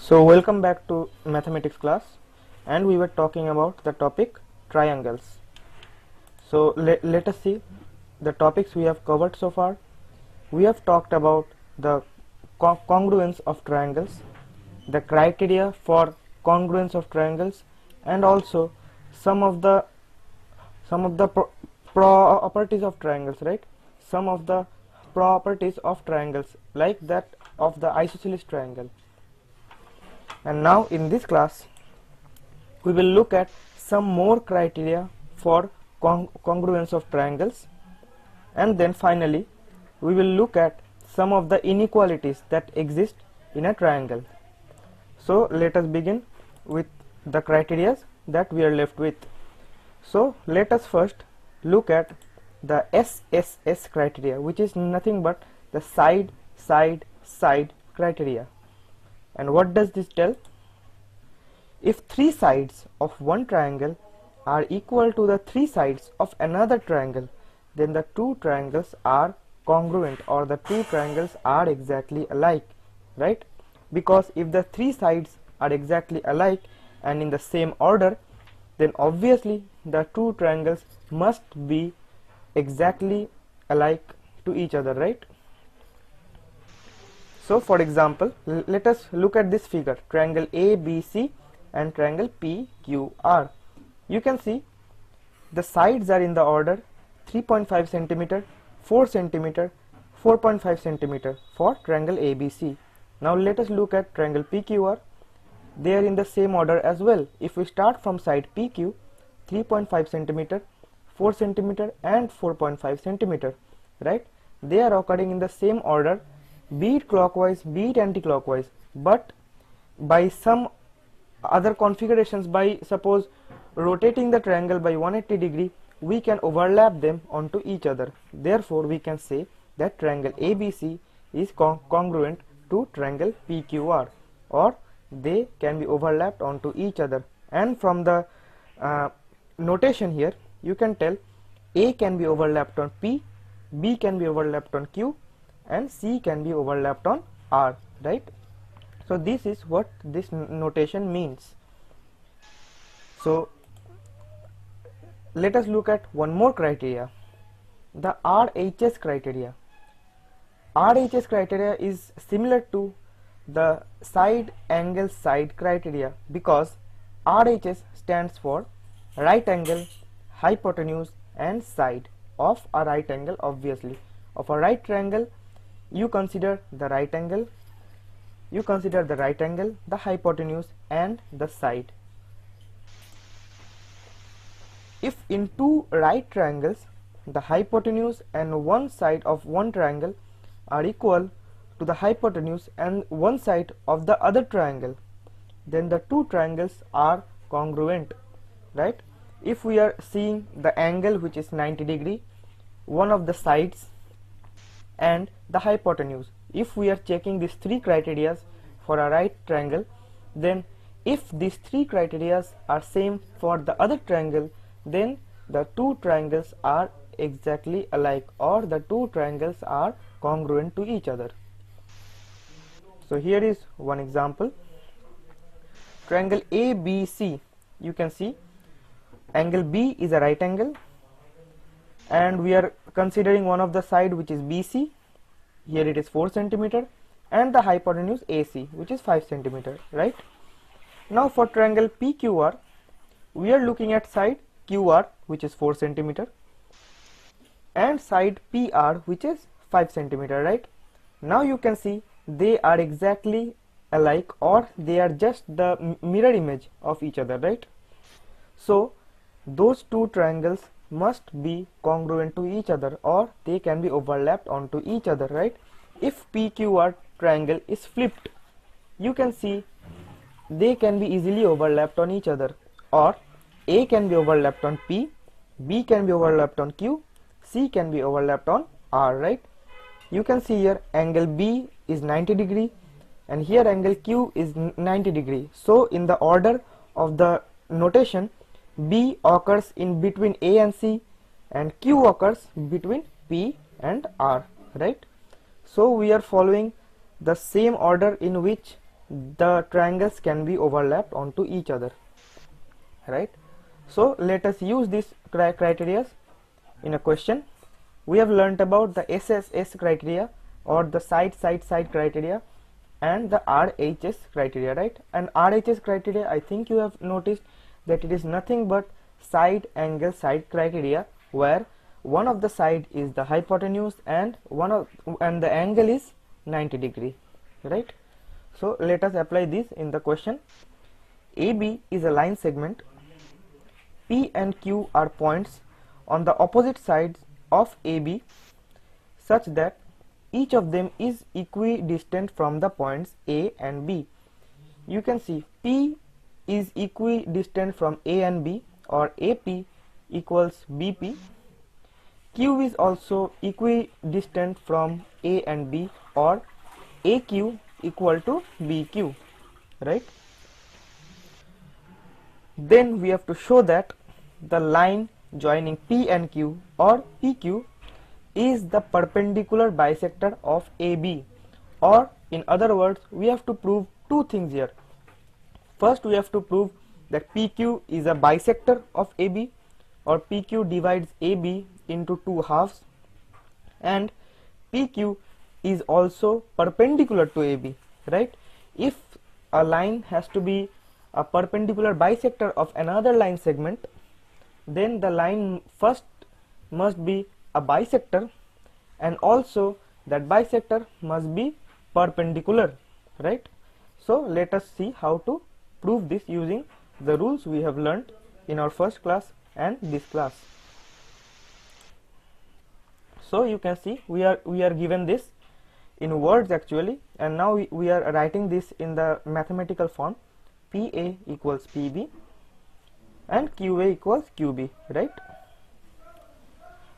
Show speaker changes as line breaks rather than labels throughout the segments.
So welcome back to mathematics class, and we were talking about the topic triangles. So let us see the topics we have covered so far. We have talked about the congruence of triangles, the criteria for congruence of triangles, and also some of the properties of triangles, right? Some of the properties of triangles, like that of the isosceles triangle. And now in this class we will look at some more criteria for congruence of triangles, and then finally we will look at some of the inequalities that exist in a triangle. So let us begin with the criteria that we are left with. So let us first look at the SSS criteria, which is nothing but the side criteria. And what does this tell? If three sides of one triangle are equal to the three sides of another triangle, then the two triangles are congruent, or the two triangles are exactly alike, right? Because if the three sides are exactly alike and in the same order, then obviously the two triangles must be exactly alike to each other, right? So for example, let us look at this figure, triangle ABC and triangle PQR. You can see the sides are in the order 3.5 centimeter, 4 centimeter, 4.5 centimeter for triangle ABC. Now let us look at triangle PQR. They are in the same order as well. If we start from side PQ, 3.5 centimeter, 4 centimeter and 4.5 centimeter, right? They are occurring in the same order, be it clockwise, be it anti-clockwise, but by some other configurations, by suppose rotating the triangle by 180 degree, we can overlap them onto each other. Therefore we can say that triangle ABC is congruent to triangle PQR, or they can be overlapped onto each other. And from the notation here, you can tell A can be overlapped on P, B can be overlapped on Q, and C can be overlapped on R, right? So this is what this notation means. So let us look at one more criteria, the RHS criteria. RHS criteria is similar to the side angle side criteria, because RHS stands for right angle, hypotenuse and side of a right angle. Obviously, of a right triangle, you consider the right angle, the hypotenuse and the side. If in two right triangles the hypotenuse and one side of one triangle are equal to the hypotenuse and one side of the other triangle, then the two triangles are congruent, right? If we are seeing the angle which is 90 degree, one of the sides and the hypotenuse, if we are checking these three criteria for a right triangle, then if these three criteria are same for the other triangle, then the two triangles are exactly alike, or the two triangles are congruent to each other. So here is one example, triangle ABC. You can see angle B is a right angle, and we are considering one of the side which is BC. Here it is 4 centimeter, and the hypotenuse AC, which is 5 centimeter, right? Now for triangle PQR, we are looking at side QR, which is 4 centimeter, and side PR, which is 5 centimeter, right? Now you can see they are exactly alike, or they are just the mirror image of each other, right? So those two triangles must be congruent to each other, or they can be overlapped onto each other, right? If PQR triangle is flipped, you can see they can be easily overlapped on each other, or A can be overlapped on P, B can be overlapped on Q, C can be overlapped on R, right? You can see here angle B is 90 degree and here angle Q is 90 degree. So in the order of the notation, B occurs in between A and C and Q occurs between P and R, right? So we are following the same order in which the triangles can be overlapped onto each other, right? So let us use this criteria in a question. We have learnt about the SSS criteria, or the side criteria, and the RHS criteria, right? And RHS criteria, I think you have noticed that it is nothing but side angle side criteria, where one of the side is the hypotenuse and the angle is 90 degree, right? So let us apply this in the question. AB is a line segment. P and Q are points on the opposite sides of AB such that each of them is equidistant from the points A and B. You can see P is equidistant from A and B, or AP equals BP. Q is also equidistant from A and B, or AQ equal to BQ, right? Then we have to show that the line joining P and Q, or PQ, is the perpendicular bisector of AB, or in other words, we have to prove two things here. First, we have to prove that PQ is a bisector of AB, or PQ divides AB into two halves, and PQ is also perpendicular to AB, right? If a line has to be a perpendicular bisector of another line segment, then the line first must be a bisector, and also that bisector must be perpendicular, right? So let us see how to prove this using the rules we have learnt in our first class and this class. So you can see we are given this in words actually, and now we are writing this in the mathematical form. PA equals PB and QA equals QB, right?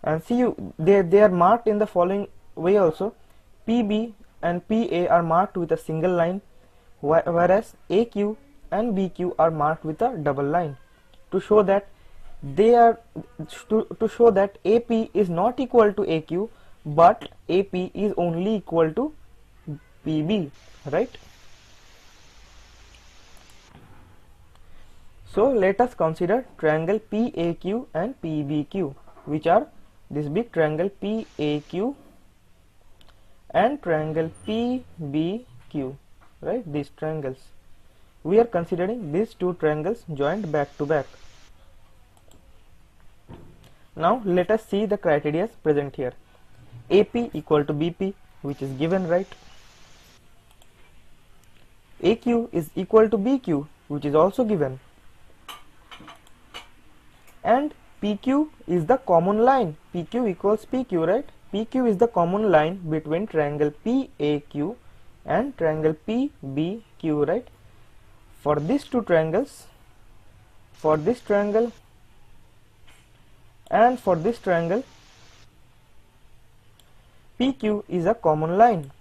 And see, they are marked in the following way also. PB and PA are marked with a single line, whereas AQ and BQ are marked with a double line, to show that to show that AP is not equal to AQ, but AP is only equal to PB, right? So let us consider triangle PAQ and PBQ, which are this big triangle PAQ and triangle PBQ, right? These triangles. We are considering these two triangles joined back to back. Now let us see the criteria present here. AP equal to BP, which is given, right? AQ is equal to BQ, which is also given. And PQ is the common line. PQ equals PQ, right? PQ is the common line between triangle PAQ and triangle PBQ, right? For these two triangles, for this triangle and for this triangle, PQ is a common line,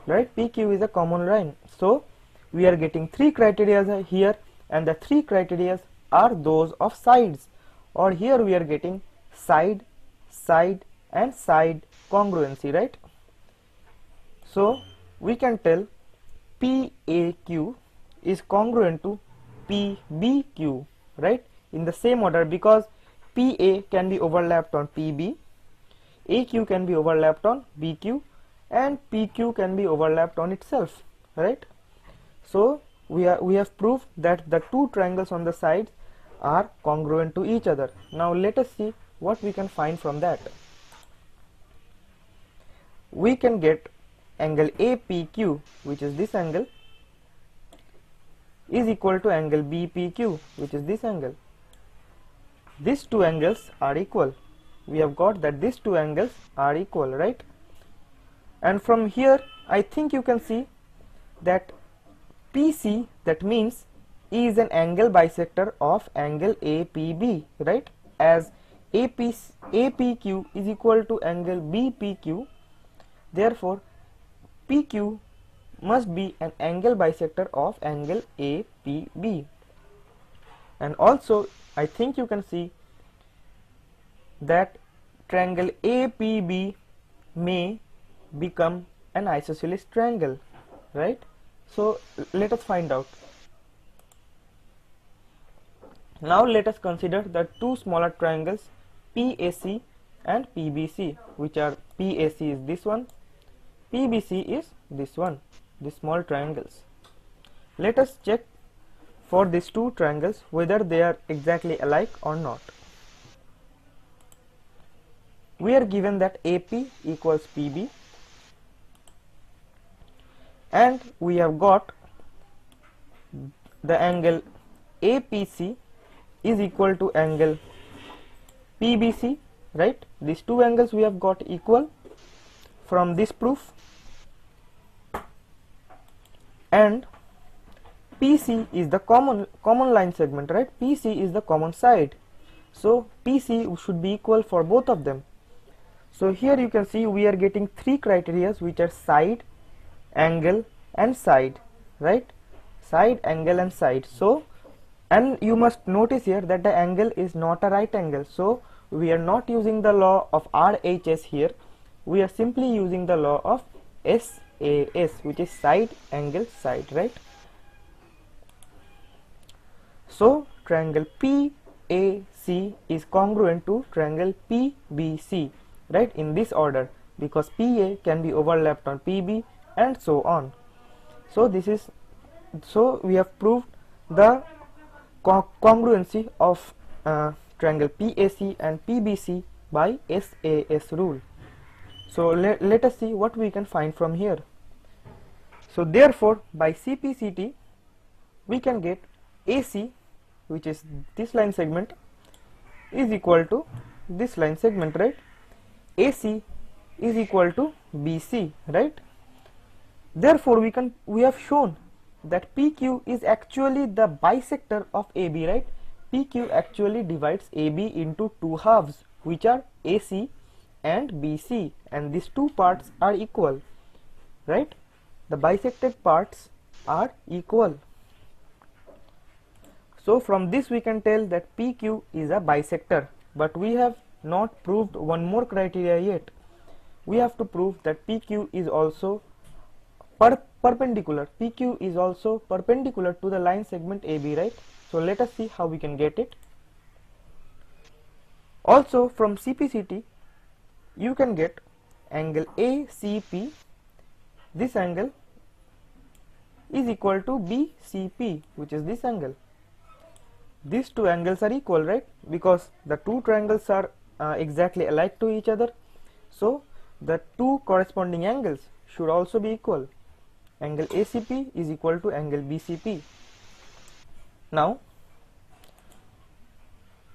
right? PQ is a common line. So we are getting three criteria here, and the three criteria are those of sides, or here we are getting side, side and side congruency, right? So we can tell PAQ is congruent to PBQ, right? In the same order, because PA can be overlapped on PB, AQ can be overlapped on BQ, and PQ can be overlapped on itself, right? So we have proved that the two triangles on the sides are congruent to each other. Now let us see what we can find from that. We can get angle APQ, which is this angle, is equal to angle BPQ, which is this angle. These two angles are equal. We have got that these two angles are equal, right? And from here I think you can see that PC, that means, is an angle bisector of angle APB, right? As APQ is equal to angle BPQ, therefore PQ must be an angle bisector of angle APB. And also I think you can see that triangle APB may become an isosceles triangle, right? So let us find out. Now let us consider the two smaller triangles PAC and PBC, which are PAC is this one, PBC is this one, these small triangles. Let us check for these two triangles whether they are exactly alike or not. We are given that AP equals PB, and we have got the angle APC is equal to angle PBC, right? These two angles we have got equal from this proof, and PC is the common line segment, right? PC is the common side, so PC should be equal for both of them. So here you can see we are getting three criteria, which are side, angle and side, right? Side, angle and side. So, and you must notice here that the angle is not a right angle, so we are not using the law of RHS here. We are simply using the law of SAS, which is side, angle, side, right? So triangle PAC is congruent to triangle PBC, right, in this order, because PA can be overlapped on PB and so on. So this is, so we have proved the congruency of triangle PAC and PBC by SAS rule. So let us see what we can find from here. So therefore by CPCT we can get AC, which is this line segment, is equal to this line segment, right? AC is equal to BC, right? Therefore we have shown that PQ is actually the bisector of AB, right? PQ actually divides AB into two halves, which are AC and BC, and these two parts are equal, right? The bisected parts are equal. So from this we can tell that PQ is a bisector, but we have not proved one more criteria yet. We have to prove that PQ is also perpendicular. PQ is also perpendicular to the line segment AB, right? So let us see how we can get it. Also from CPCT you can get angle ACP, this angle is equal to BCP, which is this angle. These two angles are equal, right? Because the two triangles are exactly alike to each other, so the two corresponding angles should also be equal. Angle ACP is equal to angle BCP. Now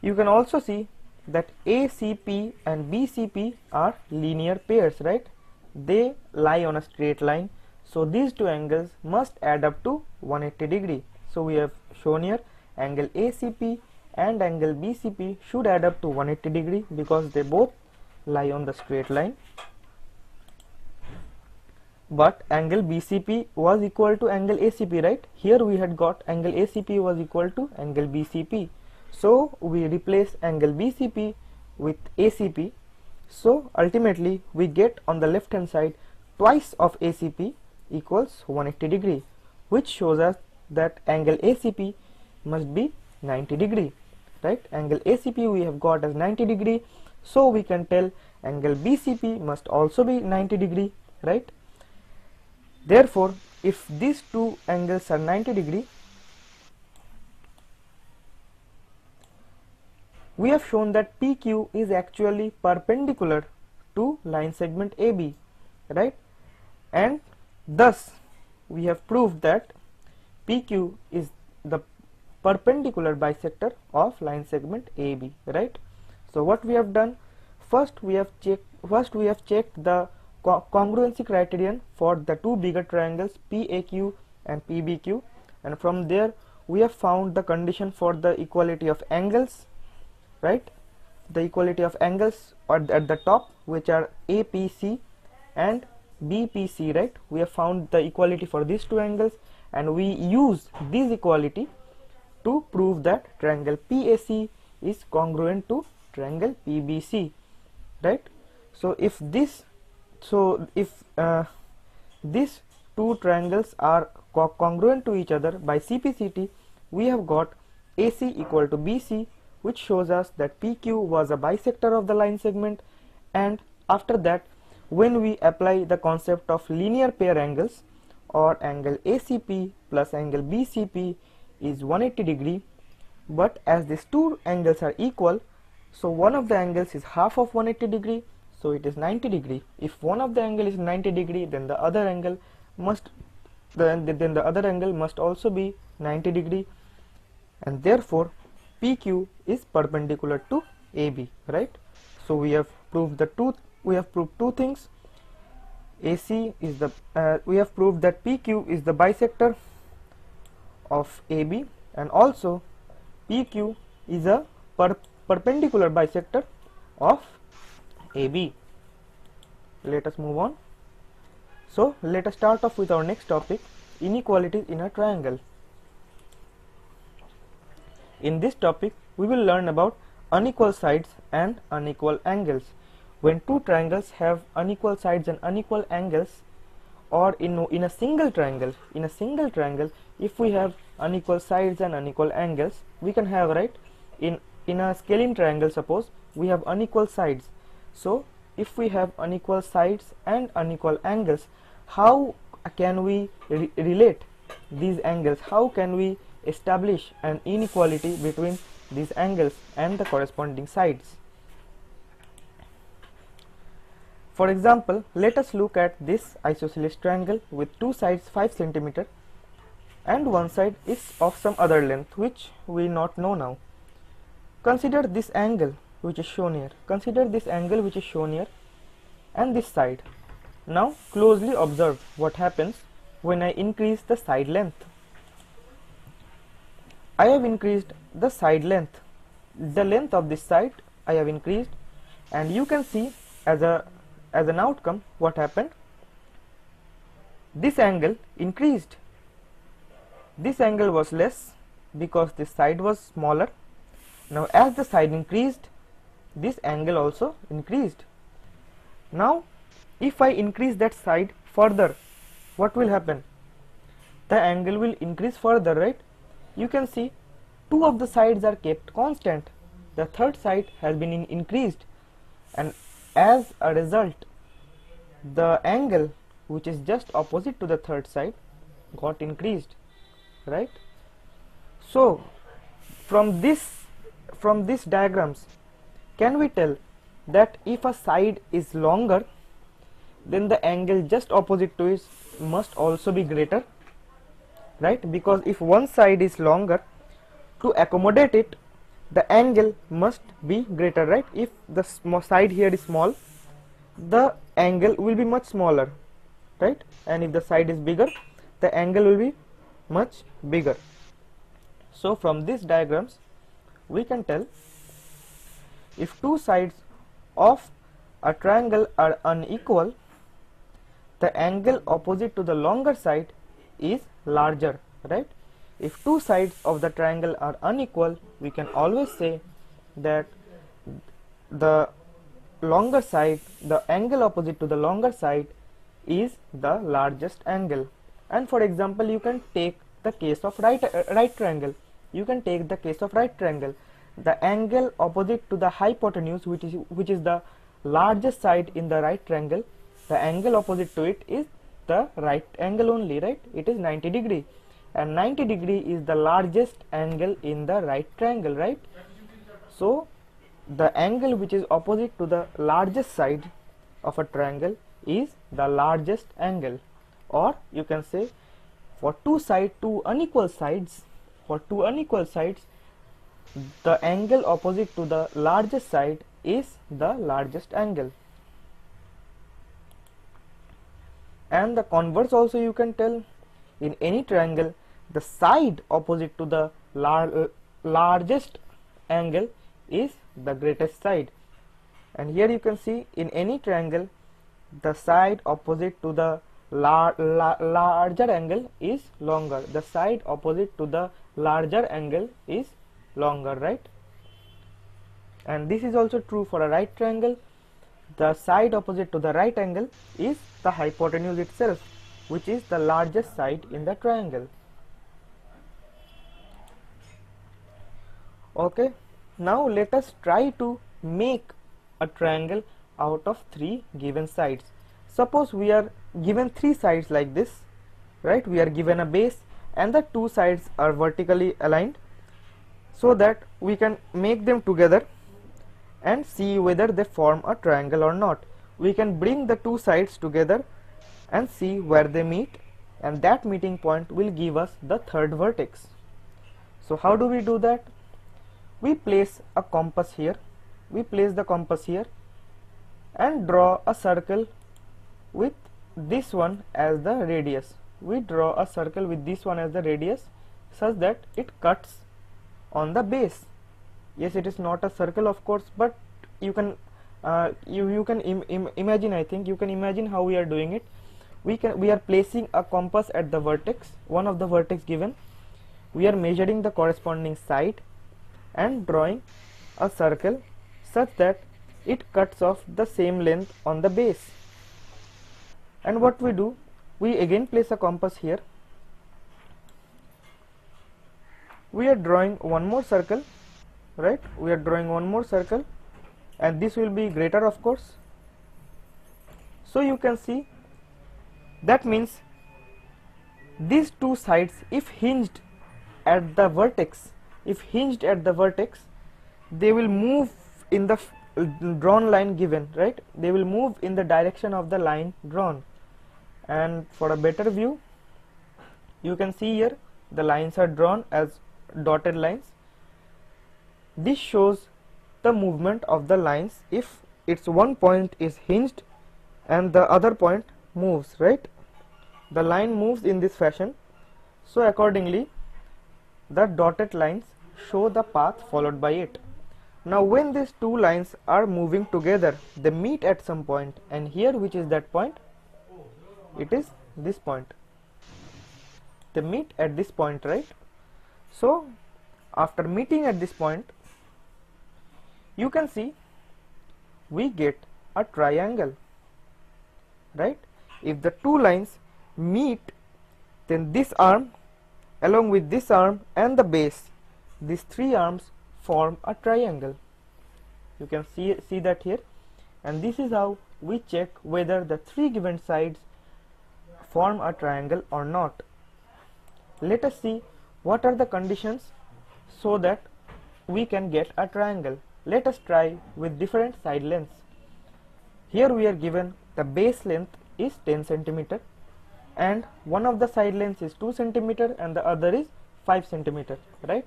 you can also see that ACP and BCP are linear pairs, right? They lie on a straight line, so these two angles must add up to 180 degree. So we have shown here angle ACP and angle BCP should add up to 180 degree because they both lie on the straight line. But angle BCP was equal to angle ACP, right? Here we had got angle ACP was equal to angle BCP. So we replace angle BCP with ACP. So ultimately we get on the left hand side twice of ACP equals 180 degree, which shows us that angle ACP must be 90 degree, right? Angle ACP we have got as 90 degree, so we can tell angle BCP must also be 90 degree, right? Therefore if these two angles are 90 degree, we have shown that PQ is actually perpendicular to line segment AB, right? And thus we have proved that PQ is the perpendicular bisector of line segment AB, right? So what we have done, first we have checked the congruency criterion for the two bigger triangles PAQ and PBQ, and from there we have found the condition for the equality of angles, right? The equality of angles at the top, which are APC and BPC, right? We have found the equality for these two angles, and we use this equality to prove that triangle PAC is congruent to triangle PBC, right? So if these two triangles are congruent to each other by CPCT, we have got AC equal to BC, which shows us that PQ was a bisector of the line segment. And after that, when we apply the concept of linear pair angles, or angle ACP plus angle BCP is 180 degree, but as these two angles are equal, so one of the angles is half of 180 degree, so it is 90 degree. If one of the angle is 90 degree, then the other angle must also be 90 degree, and therefore PQ is perpendicular to AB, right? So we have proved two things. AC is the we have proved that PQ is the bisector of AB, and also PQ is a perpendicular bisector of AB. Let us move on. So let us start off with our next topic, inequalities in a triangle. In this topic, we will learn about unequal sides and unequal angles. When two triangles have unequal sides and unequal angles, or in a single triangle, if we have unequal sides and unequal angles, we can have, right, in a scalene triangle, suppose we have unequal sides. So if we have unequal sides and unequal angles, how can we relate these angles? How can we establish an inequality between these angles and the corresponding sides? For example, let us look at this isosceles triangle with two sides 5 cm and one side is of some other length which we not know now. Consider this angle which is shown here. And this side. Now closely observe what happens when I increase the side length. I have increased the side length. The length of this side I have increased, and you can see as an outcome what happened. This angle increased. This angle was less because this side was smaller. Now as the side increased, this angle also increased. Now if I increase that side further, what will happen? The angle will increase further, right? You can see two of the sides are kept constant. The third side has been increased, and as a result, the angle which is just opposite to the third side got increased, right? So from these diagrams, can we tell that if a side is longer, then the angle just opposite to it must also be greater, right? Because if one side is longer, to accommodate it, the angle must be greater, right? If the side here is small, the angle will be much smaller, right? And if the side is bigger, the angle will be much bigger. So from these diagrams, we can tell if two sides of a triangle are unequal, the angle opposite to the longer side is larger, right? If two sides of the triangle are unequal, we can always say that the longer side, the angle opposite to the longer side is the largest angle. And for example, you can take the case of right triangle. The angle opposite to the hypotenuse, which is the largest side in the right triangle, the angle opposite to it is the right angle only, right? It is 90 degree, and 90 degree is the largest angle in the right triangle, right? So the angle which is opposite to the largest side of a triangle is the largest angle. Or you can say for two unequal sides, the angle opposite to the largest side is the largest angle. And the converse also you can tell. In any triangle, the side opposite to the largest angle is the greatest side. And here you can see in any triangle, the side opposite to the larger angle is longer. The side opposite to the larger angle is longer, right? And this is also true for a right triangle. The side opposite to the right angle is the hypotenuse itself. which is the largest side in the triangle. Okay, now let us try to make a triangle out of 3 given sides. Suppose we are given 3 sides like this, right? We are given a base and the 2 sides are vertically aligned, so that we can make them together and see whether they form a triangle or not. We can bring the 2 sides together and see where they meet, and that meeting point will give us the third vertex. So how do we do that? We place a compass here. We place the compass here and draw a circle with this one as the radius. We draw a circle with this one as the radius such that it cuts on the base. Yes, it is not a circle of course, but you can imagine. I think you can imagine how we are doing it. We are placing a compass at the vertex, one of the vertex given. We are measuring the corresponding side and drawing a circle such that it cuts off the same length on the base. And what we do, we again place a compass here. We are drawing one more circle, right? We are drawing one more circle, and this will be greater of course. So you can see, that means these 2 sides, if hinged at the vertex, they will move in the drawn line given, right? They will move in the direction of the line drawn. And for a better view, you can see here the lines are drawn as dotted lines. This shows the movement of the lines if its one point is hinged and the other point moves, right? The line moves in this fashion, so accordingly the dotted lines show the path followed by it. Now when these 2 lines are moving together, they meet at some point, and here, which is that point? It is this point. They meet at this point, right? So after meeting at this point, you can see we get a triangle, right? If the 2 lines meet, then this arm along with this arm and the base, these 3 arms form a triangle. You can see that here, and this is how we check whether the 3 given sides form a triangle or not. Let us see what are the conditions so that we can get a triangle. Let us try with different side lengths. Here we are given the base length is 10 centimeter, and one of the side lengths is 2 centimeter and the other is 5 centimeter, right?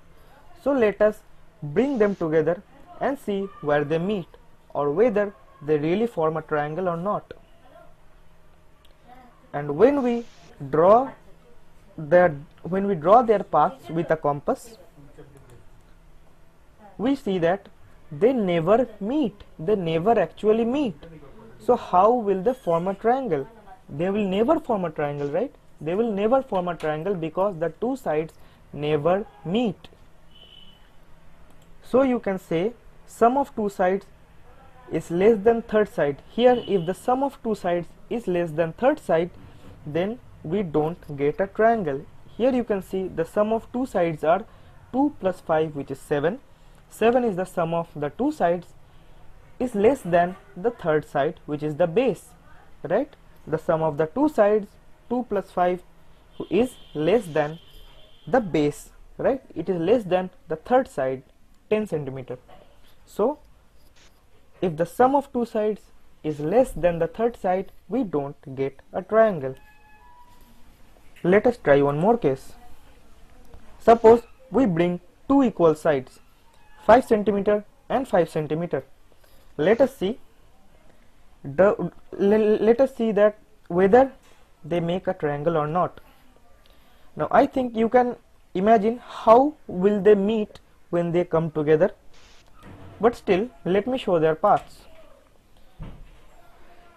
So let us bring them together and see where they meet, or whether they really form a triangle or not. And when we draw their paths with a compass, we see that they never meet. They never actually meet. So how will they form a triangle? They will never form a triangle, right? They will never form a triangle because the 2 sides never meet. So you can say sum of 2 sides is less than third side. Here, if the sum of 2 sides is less than third side, then we don't get a triangle. Here you can see the sum of 2 sides are 2 plus 5, which is 7. 7 is the sum of the 2 sides, is less than the third side, which is the base, right? The sum of the 2 sides, 2 plus 5, is less than the base, right? It is less than the third side, 10 centimeter. So if the sum of 2 sides is less than the third side, we don't get a triangle. Let us try one more case. Suppose we bring 2 equal sides, 5 centimeter and 5 centimeter. Let us see that whether they make a triangle or not. Now I think you can imagine how will they meet when they come together, but still let me show their paths.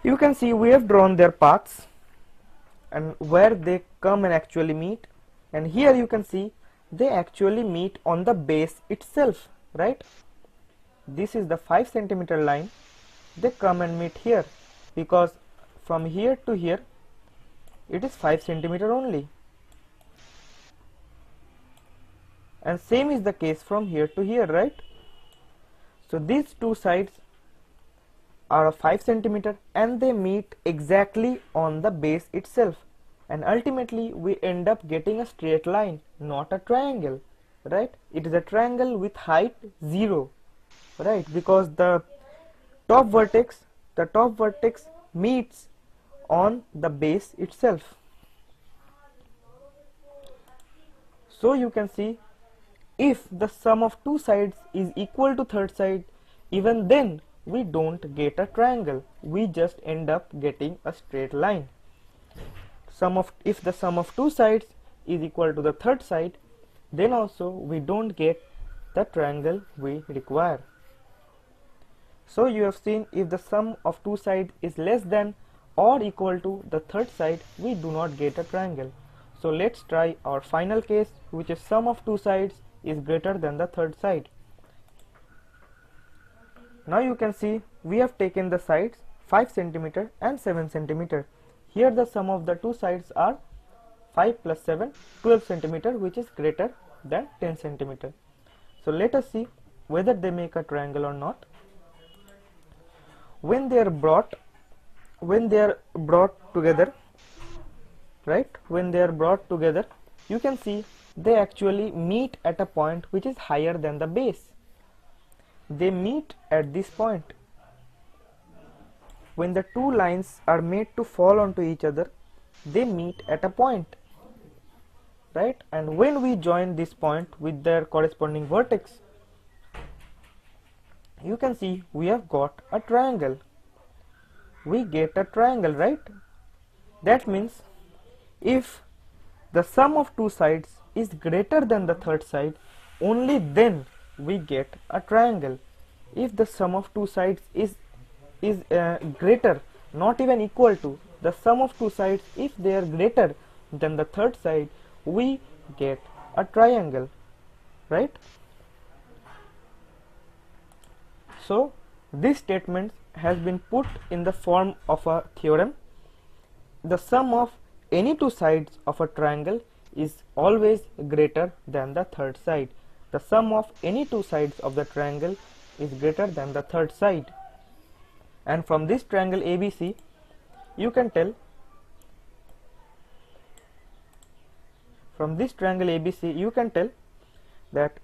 You can see we have drawn their paths and where they come and actually meet, and here you can see they actually meet on the base itself, right? This is the 5 centimeter line. They come and meet here, because from here to here it is 5 centimeter only. And same is the case from here to here, right? So these two sides are of 5 centimeter and they meet exactly on the base itself, and ultimately we end up getting a straight line, not a triangle, right? It is a triangle with height 0, right? Because top vertex the top vertex meets on the base itself. So you can see, if the sum of two sides is equal to third side, even then we don't get a triangle, we just end up getting a straight line. If the sum of two sides is equal to the third side, then also we don't get the triangle we require. So you have seen, if the sum of two sides is less than or equal to the third side, we do not get a triangle. So let's try our final case, which is sum of two sides is greater than the third side. Now you can see we have taken the sides 5 centimeter and 7 centimeter. Here the sum of the two sides are 5 plus 7, 12 centimeter, which is greater than 10 centimeter. So let us see whether they make a triangle or not. When they are brought together, right? When they are brought together, you can see they actually meet at a point which is higher than the base. They meet at this point. When the two lines are made to fall onto each other, they meet at a point, right? And when we join this point with their corresponding vertex, you can see we have got a triangle. We get a triangle, right? That means if the sum of two sides is greater than the third side, only then we get a triangle. If the sum of two sides is greater, not even equal to the sum of two sides, if they are greater than the third side, we get a triangle, right? So this statement has been put in the form of a theorem. The sum of any two sides of a triangle is always greater than the third side. The sum of any two sides of the triangle is greater than the third side. And from this triangle ABC, you can tell, that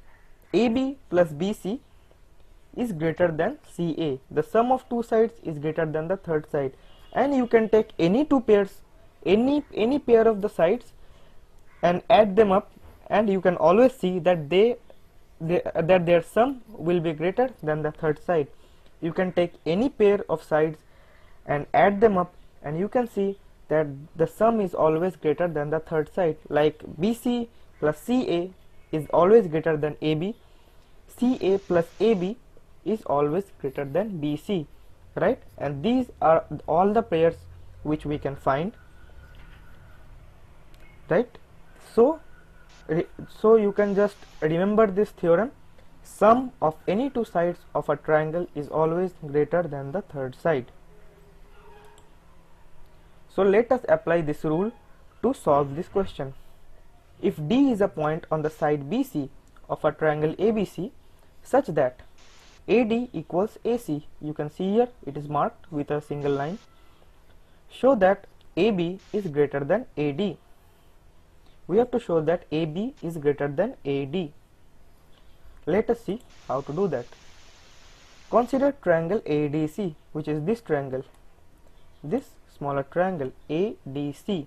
AB plus BC is greater than CA. The sum of two sides is greater than the third side, and you can take any two pairs, any pair of the sides and add them up, and you can always see that their sum will be greater than the third side. You can take any pair of sides and add them up, and you can see that the sum is always greater than the third side. Like BC plus CA is always greater than AB, CA plus AB is always greater than BC, right? And these are all the pairs which we can find, right? So you can just remember this theorem: sum of any two sides of a triangle is always greater than the third side. So let us apply this rule to solve this question. If D is a point on the side BC of a triangle ABC such that AD equals AC, you can see here it is marked with a single line, show that AB is greater than AD. We have to show that AB is greater than AD. Let us see how to do that. Consider triangle ADC, which is this triangle, this smaller triangle ADC.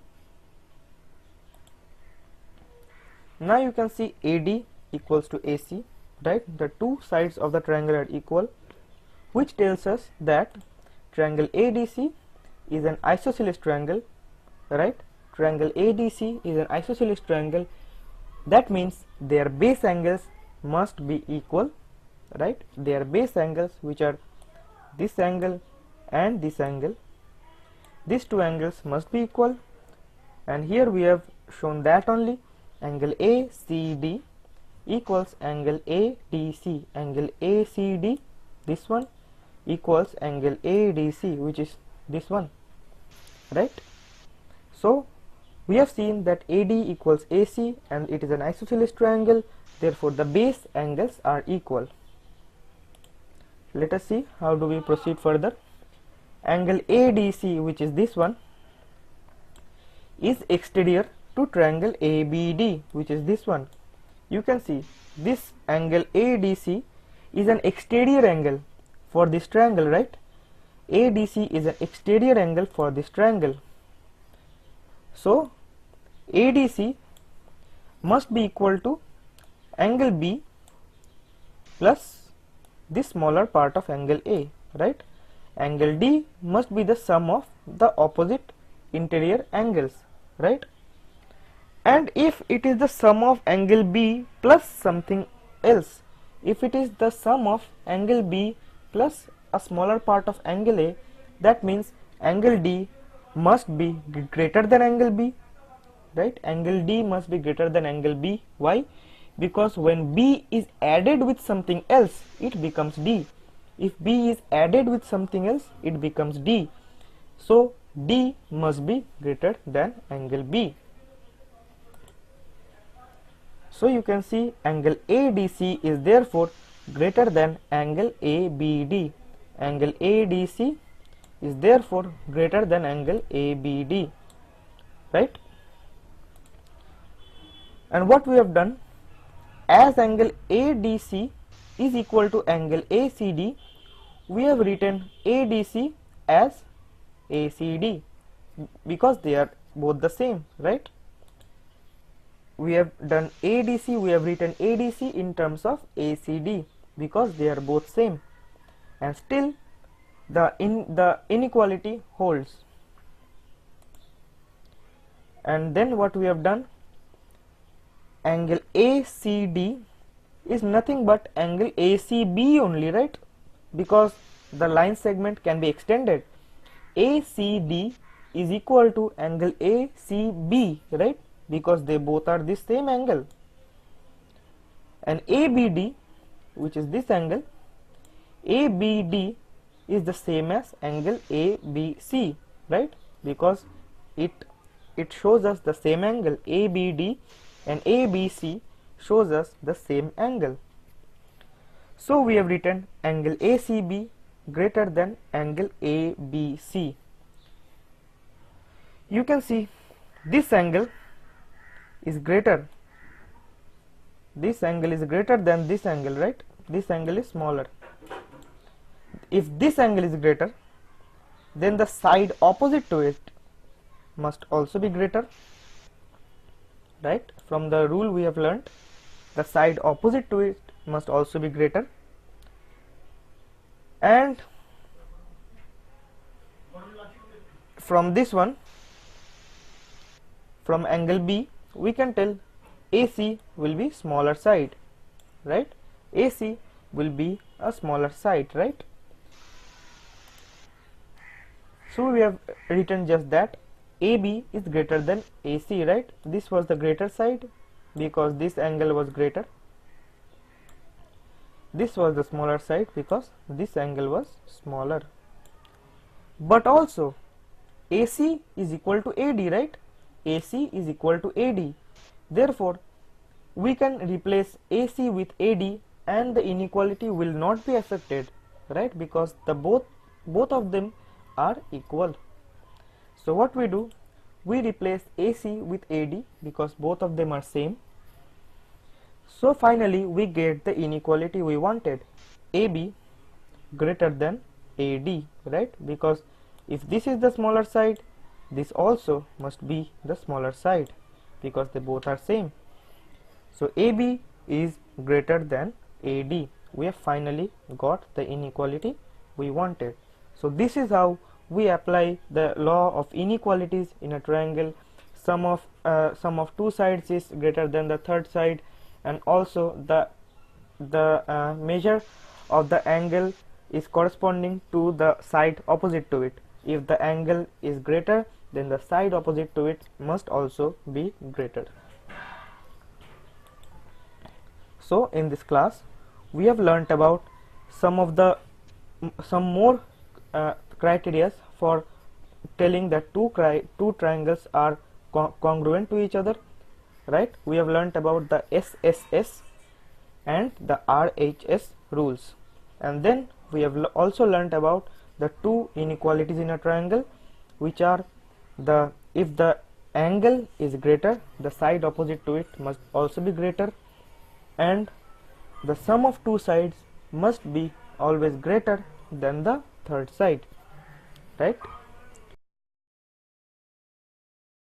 Now you can see AD equals to AC, right? The two sides of the triangle are equal, which tells us that triangle ADC is an isosceles triangle, right? Triangle ADC is an isosceles triangle. That means their base angles must be equal, right? Their base angles, which are this angle and this angle, these two angles must be equal, and here we have shown that only. Angle ACD equals angle ADC. Angle ACD, this one, equals angle ADC, which is this one, right? So We have seen that AD equals AC and it is an isosceles triangle, therefore the base angles are equal. Let us see how do we proceed further. Angle ADC, which is this one, is exterior to triangle ABD, which is this one. You can see this angle ADC is an exterior angle for this triangle, right? ADC is an exterior angle for this triangle. So ADC must be equal to angle B plus this smaller part of angle A, right? Angle D must be the sum of the opposite interior angles, right? And if it is the sum of angle B plus something else, if it is the sum of angle B plus a smaller part of angle A, that means angle D must be greater than angle B, right? Angle D must be greater than angle B. Why? Because when B is added with something else, it becomes D. If B is added with something else, it becomes D. So D must be greater than angle B. So you can see angle ADC is therefore greater than angle ABD. Angle ADC is therefore greater than angle ABD, right? And what we have done, as angle ADC is equal to angle ACD, we have written ADC as ACD because they are both the same, right? We have done ADC, we have written ADC in terms of ACD because they are both same, and still the inequality holds. And then what we have done, angle ACD is nothing but angle ACB only, right? Because the line segment can be extended. ACD is equal to angle ACB, right? Because they both are the same angle. And ABD, which is this angle, ABD is the same as angle ABC, right? Because it shows us the same angle. ABD and ABC shows us the same angle. So we have written angle ACB greater than angle ABC. You can see this angle is greater. This angle is greater than this angle, right? This angle is smaller. If this angle is greater, then the side opposite to it must also be greater, right? From the rule we have learnt, the side opposite to it must also be greater. And from this one, from angle B, we can tell AC will be smaller side, right? AC will be a smaller side, right? So we have written just that AB is greater than AC, right? This was the greater side because this angle was greater. This was the smaller side because this angle was smaller. But also AC is equal to AD, right? AC is equal to AD. Therefore, we can replace AC with AD and the inequality will not be affected, right? Because the both of them are equal. So what we do, we replace AC with AD because both of them are same. So finally we get the inequality we wanted, AB greater than AD, right? Because if this is the smaller side, this also must be the smaller side because they both are same. So AB is greater than AD. We have finally got the inequality we wanted. So this is how we apply the law of inequalities in a triangle. Sum of two sides is greater than the third side, and also the measure of the angle is corresponding to the side opposite to it. If the angle is greater, then the side opposite to it must also be greater. So in this class we have learnt about some more criteria for telling that two triangles are congruent to each other, right? We have learnt about the SSS and the RHS rules, and then we have also learnt about the two inequalities in a triangle, which are the if the angle is greater, the side opposite to it must also be greater, and the sum of two sides must be always greater than the third side, right?